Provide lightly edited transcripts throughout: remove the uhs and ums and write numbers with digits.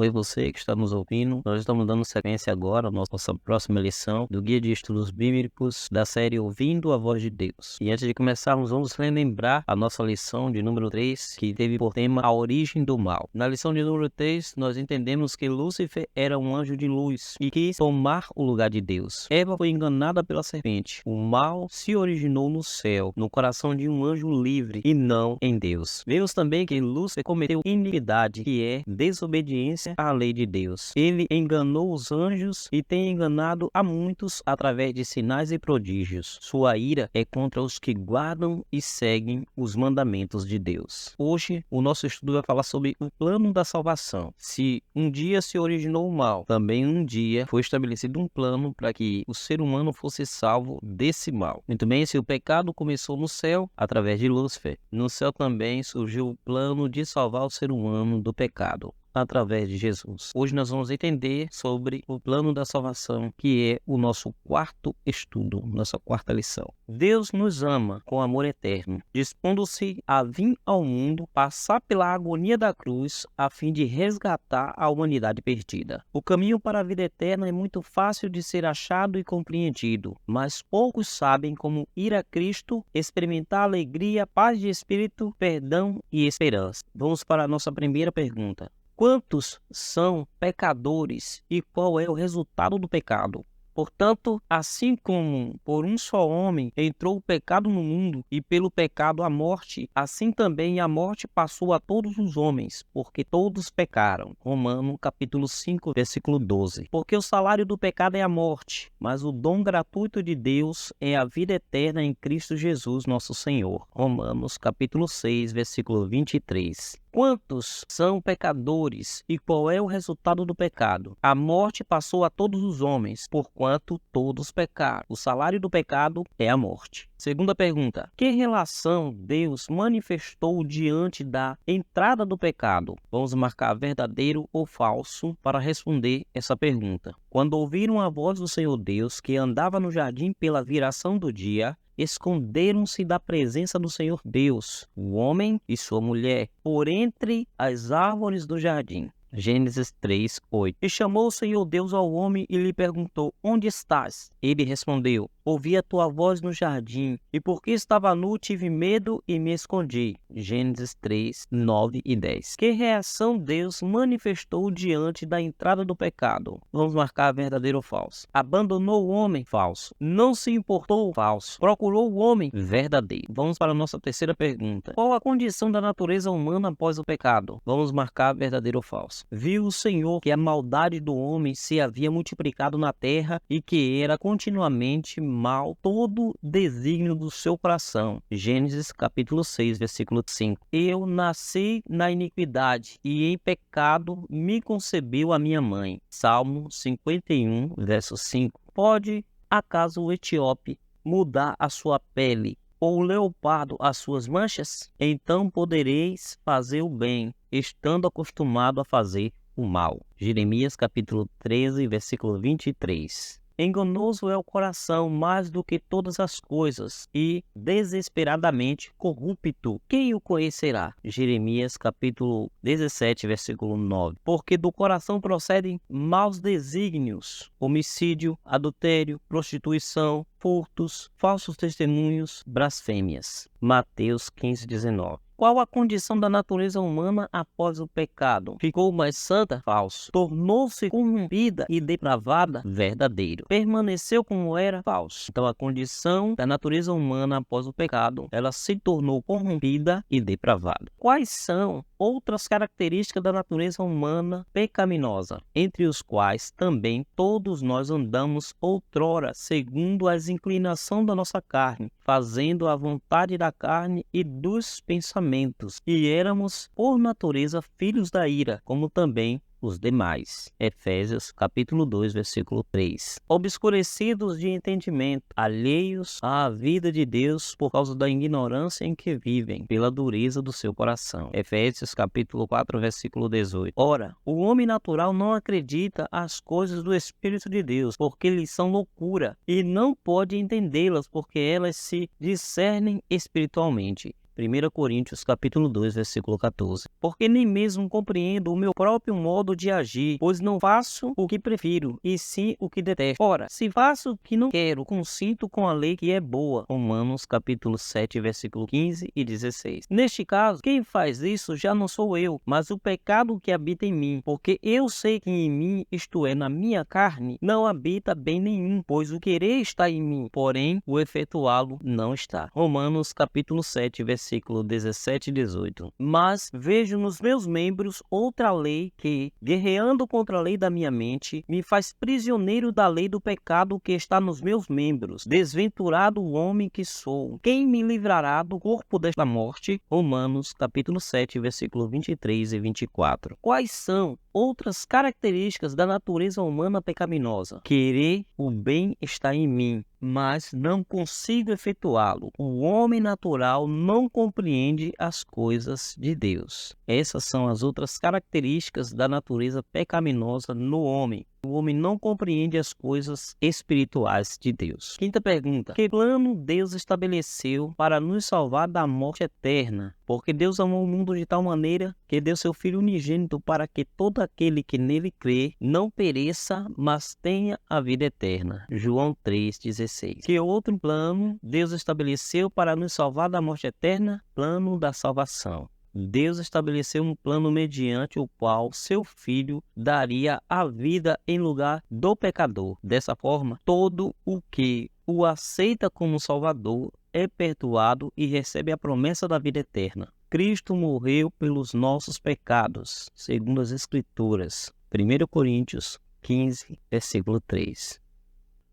Oi, você que está nos ouvindo. Nós estamos dando sequência agora à nossa próxima lição do Guia de Estudos Bíblicos da série Ouvindo a Voz de Deus. E antes de começarmos, vamos relembrar a nossa lição de número 3, que teve por tema a origem do mal. Na lição de número 3, nós entendemos que Lúcifer era um anjo de luz e quis tomar o lugar de Deus. Eva foi enganada pela serpente. O mal se originou no céu, no coração de um anjo livre e não em Deus. Vemos também que Lúcifer cometeu iniquidade, que é desobediência à lei de Deus. Ele enganou os anjos e tem enganado a muitos através de sinais e prodígios. Sua ira é contra os que guardam e seguem os mandamentos de Deus. Hoje, o nosso estudo vai falar sobre o plano da salvação. Se um dia se originou o mal, também um dia foi estabelecido um plano para que o ser humano fosse salvo desse mal. Muito bem, se o pecado começou no céu, através de Lúcifer, no céu também surgiu o plano de salvar o ser humano do pecado, através de Jesus. Hoje nós vamos entender sobre o plano da salvação, que é o nosso quarto estudo, nossa quarta lição. Deus nos ama com amor eterno, dispondo-se a vir ao mundo, passar pela agonia da cruz, a fim de resgatar a humanidade perdida. O caminho para a vida eterna é muito fácil de ser achado e compreendido, mas poucos sabem como ir a Cristo, experimentar alegria, paz de espírito, perdão e esperança. Vamos para a nossa primeira pergunta. Quantos são pecadores e qual é o resultado do pecado? Portanto, assim como por um só homem entrou o pecado no mundo e pelo pecado a morte, assim também a morte passou a todos os homens, porque todos pecaram. Romanos capítulo 5, versículo 12. Porque o salário do pecado é a morte, mas o dom gratuito de Deus é a vida eterna em Cristo Jesus, nosso Senhor. Romanos capítulo 6, versículo 23. Quantos são pecadores e qual é o resultado do pecado? A morte passou a todos os homens, porquanto todos pecaram. O salário do pecado é a morte. Segunda pergunta. Que relação Deus manifestou diante da entrada do pecado? Vamos marcar verdadeiro ou falso para responder essa pergunta. Quando ouviram a voz do Senhor Deus, que andava no jardim pela viração do dia, esconderam-se da presença do Senhor Deus, o homem e sua mulher, por entre as árvores do jardim. Gênesis 3, 8. E chamou o Senhor Deus ao homem e lhe perguntou: onde estás? Ele respondeu: ouvi a tua voz no jardim, e porque estava nu tive medo e me escondi. Gênesis 3, 9 e 10. Que reação Deus manifestou diante da entrada do pecado? Vamos marcar verdadeiro ou falso. Abandonou o homem? Falso. Não se importou? Falso. Procurou o homem? Verdadeiro. Vamos para a nossa terceira pergunta. Qual a condição da natureza humana após o pecado? Vamos marcar verdadeiro ou falso. Viu o Senhor que a maldade do homem se havia multiplicado na terra e que era continuamente mal todo desígnio do seu coração. Gênesis capítulo 6, versículo 5. Eu nasci na iniquidade e em pecado me concebeu a minha mãe. Salmo 51, verso 5. Pode acaso o etíope mudar a sua pele, ou o leopardo as suas manchas? Então podereis fazer o bem, estando acostumado a fazer o mal. Jeremias capítulo 13, versículo 23. Enganoso é o coração mais do que todas as coisas e desesperadamente corrupto. Quem o conhecerá? Jeremias capítulo 17, versículo 9. Porque do coração procedem maus desígnios, homicídio, adultério, prostituição, furtos, falsos testemunhos, blasfêmias. Mateus 15, 19. Qual a condição da natureza humana após o pecado? Ficou mais santa? Falso. Tornou-se corrompida e depravada? Verdadeiro. Permaneceu como era? Falso. Então a condição da natureza humana após o pecado, ela se tornou corrompida e depravada. Quais são outras características da natureza humana pecaminosa, entre os quais também todos nós andamos outrora, segundo as inclinações da nossa carne, fazendo a vontade da carne e dos pensamentos, e éramos por natureza filhos da ira, como também os demais. Efésios capítulo 2, versículo 3. Obscurecidos de entendimento, alheios à vida de Deus por causa da ignorância em que vivem, pela dureza do seu coração. Efésios capítulo 4, versículo 18. Ora, o homem natural não acredita às coisas do Espírito de Deus, porque lhes são loucura, e não pode entendê-las, porque elas se discernem espiritualmente. 1 Coríntios capítulo 2, versículo 14. Porque nem mesmo compreendo o meu próprio modo de agir, pois não faço o que prefiro, e sim o que detesto. Ora, se faço o que não quero, consinto com a lei que é boa. Romanos capítulo 7, versículo 15 e 16. Neste caso, quem faz isso já não sou eu, mas o pecado que habita em mim, porque eu sei que em mim, isto é, na minha carne, não habita bem nenhum, pois o querer está em mim, porém o efetuá-lo não está. Romanos capítulo 7, versículo 17 e 18. Mas vejo nos meus membros outra lei que, guerreando contra a lei da minha mente, me faz prisioneiro da lei do pecado que está nos meus membros. Desventurado o homem que sou, quem me livrará do corpo desta morte? Romanos capítulo 7, versículo 23 e 24. Quais são outras características da natureza humana pecaminosa? Querer o bem está em mim, mas não consigo efetuá-lo. O homem natural não compreende as coisas de Deus. Essas são as outras características da natureza pecaminosa no homem. O homem não compreende as coisas espirituais de Deus. Quinta pergunta: que plano Deus estabeleceu para nos salvar da morte eterna? Porque Deus amou o mundo de tal maneira que deu seu Filho unigênito para que todo aquele que nele crê não pereça, mas tenha a vida eterna. João 3,16. Que outro plano Deus estabeleceu para nos salvar da morte eterna? Plano da salvação. Deus estabeleceu um plano mediante o qual seu Filho daria a vida em lugar do pecador. Dessa forma, todo o que o aceita como Salvador é perdoado e recebe a promessa da vida eterna. Cristo morreu pelos nossos pecados, segundo as Escrituras. 1 Coríntios 15, versículo 3.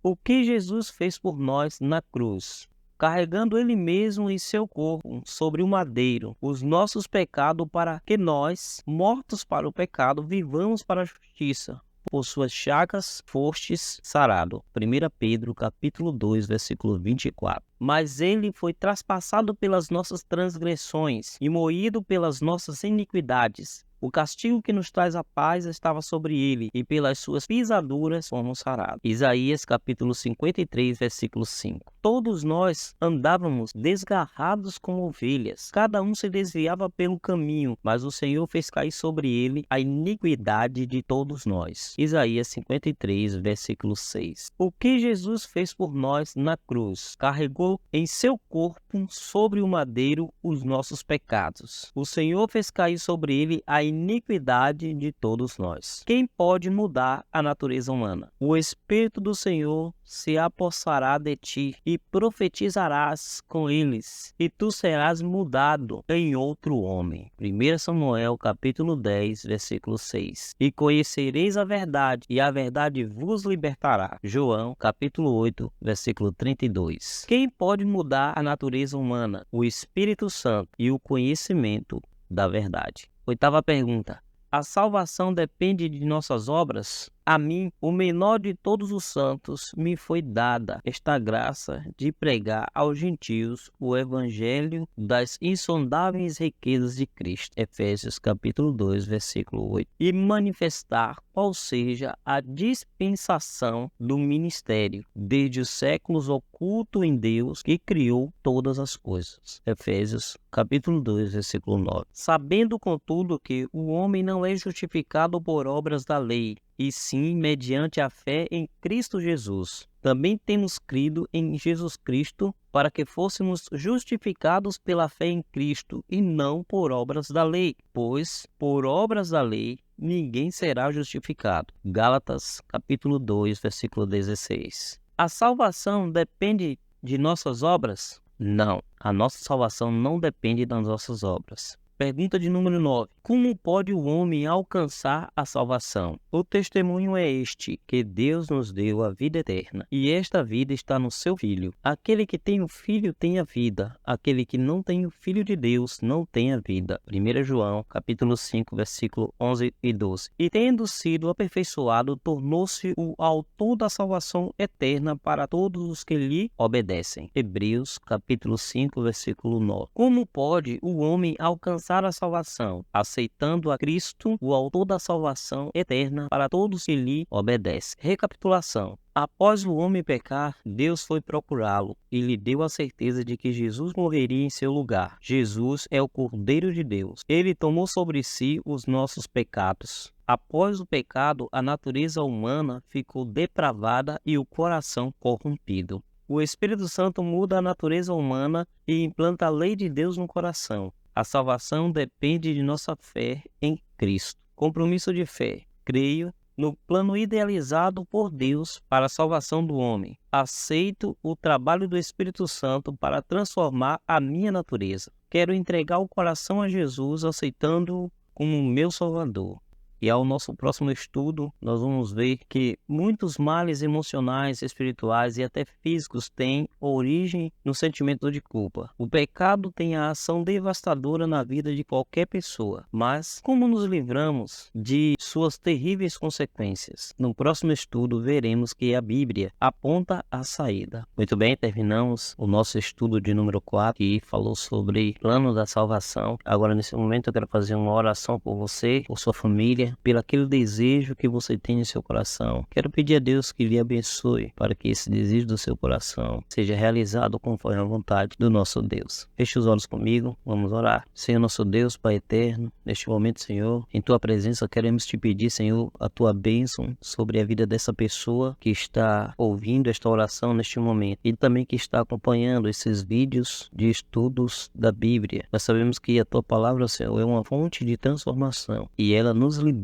O que Jesus fez por nós na cruz? Carregando ele mesmo em seu corpo, sobre o madeiro, os nossos pecados, para que nós, mortos para o pecado, vivamos para a justiça. Por suas chagas fostes sarado. 1 Pedro capítulo 2, versículo 24. Mas ele foi traspassado pelas nossas transgressões e moído pelas nossas iniquidades. O castigo que nos traz a paz estava sobre ele, e pelas suas pisaduras fomos sarados. Isaías capítulo 53, versículo 5. Todos nós andávamos desgarrados como ovelhas, cada um se desviava pelo caminho, mas o Senhor fez cair sobre ele a iniquidade de todos nós. Isaías 53, versículo 6. O que Jesus fez por nós na cruz? Carregou em seu corpo sobre o madeiro os nossos pecados. O Senhor fez cair sobre ele a iniquidade de todos nós. Quem pode mudar a natureza humana? O Espírito do Senhor se apossará de ti e profetizarás com eles, e tu serás mudado em outro homem. 1 Samuel capítulo 10, versículo 6. E conhecereis a verdade, e a verdade vos libertará. João capítulo 8, versículo 32. Quem pode mudar a natureza humana? O Espírito Santo e o conhecimento da verdade. Oitava pergunta: a salvação depende de nossas obras? A mim, o menor de todos os santos, me foi dada esta graça de pregar aos gentios o evangelho das insondáveis riquezas de Cristo. Efésios capítulo 2, versículo 8. E manifestar qual seja a dispensação do ministério, desde os séculos oculto em Deus, que criou todas as coisas. Efésios capítulo 2, versículo 9. Sabendo, contudo, que o homem não é justificado por obras da lei, e sim mediante a fé em Cristo Jesus. Também temos crido em Jesus Cristo para que fôssemos justificados pela fé em Cristo e não por obras da lei, pois por obras da lei ninguém será justificado. Gálatas capítulo 2, versículo 16. A salvação depende de nossas obras? Não, a nossa salvação não depende das nossas obras. Pergunta de número 9. Como pode o homem alcançar a salvação? O testemunho é este, que Deus nos deu a vida eterna, e esta vida está no seu Filho. Aquele que tem o Filho tem a vida, aquele que não tem o Filho de Deus não tem a vida. 1 João, capítulo 5, versículo 11 e 12. E tendo sido aperfeiçoado, tornou-se o autor da salvação eterna para todos os que lhe obedecem. Hebreus, capítulo 5, versículo 9. Como pode o homem alcançar a salvação? A aceitando a Cristo, o autor da salvação eterna para todos que lhe obedecem. Recapitulação. Após o homem pecar, Deus foi procurá-lo e lhe deu a certeza de que Jesus morreria em seu lugar. Jesus é o Cordeiro de Deus. Ele tomou sobre si os nossos pecados. Após o pecado, a natureza humana ficou depravada e o coração corrompido. O Espírito Santo muda a natureza humana e implanta a lei de Deus no coração. A salvação depende de nossa fé em Cristo. Compromisso de fé. Creio no plano idealizado por Deus para a salvação do homem. Aceito o trabalho do Espírito Santo para transformar a minha natureza. Quero entregar o coração a Jesus, aceitando-o como meu Salvador. E ao nosso próximo estudo, nós vamos ver que muitos males emocionais, espirituais e até físicos têm origem no sentimento de culpa. O pecado tem a ação devastadora na vida de qualquer pessoa, mas como nos livramos de suas terríveis consequências? No próximo estudo, veremos que a Bíblia aponta a saída. Muito bem, terminamos o nosso estudo de número 4, que falou sobre o plano da salvação. Agora, nesse momento, eu quero fazer uma oração por você, por sua família, pelo aquele desejo que você tem em seu coração. Quero pedir a Deus que lhe abençoe para que esse desejo do seu coração seja realizado conforme a vontade do nosso Deus. Feche os olhos comigo, vamos orar. Senhor nosso Deus, Pai eterno, neste momento, Senhor, em Tua presença queremos te pedir, Senhor, a Tua bênção sobre a vida dessa pessoa que está ouvindo esta oração neste momento e também que está acompanhando esses vídeos de estudos da Bíblia. Nós sabemos que a Tua palavra, Senhor, é uma fonte de transformação e ela nos liberta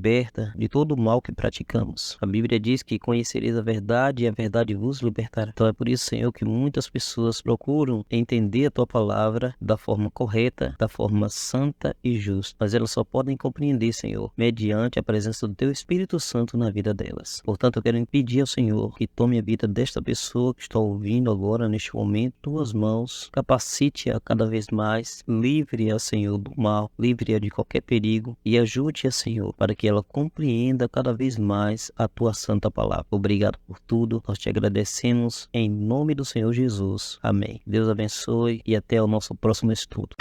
de todo o mal que praticamos. A Bíblia diz que conhecereis a verdade e a verdade vos libertará. Então é por isso, Senhor, que muitas pessoas procuram entender a Tua palavra da forma correta, da forma santa e justa. Mas elas só podem compreender, Senhor, mediante a presença do Teu Espírito Santo na vida delas. Portanto, eu quero pedir ao Senhor que tome a vida desta pessoa que está ouvindo agora, neste momento, Tuas mãos, capacite-a cada vez mais, livre-a, Senhor, do mal, livre-a de qualquer perigo e ajude-a, Senhor, para que ela compreenda cada vez mais a Tua santa palavra. Obrigado por tudo, nós te agradecemos em nome do Senhor Jesus. Amém. Deus abençoe e até o nosso próximo estudo.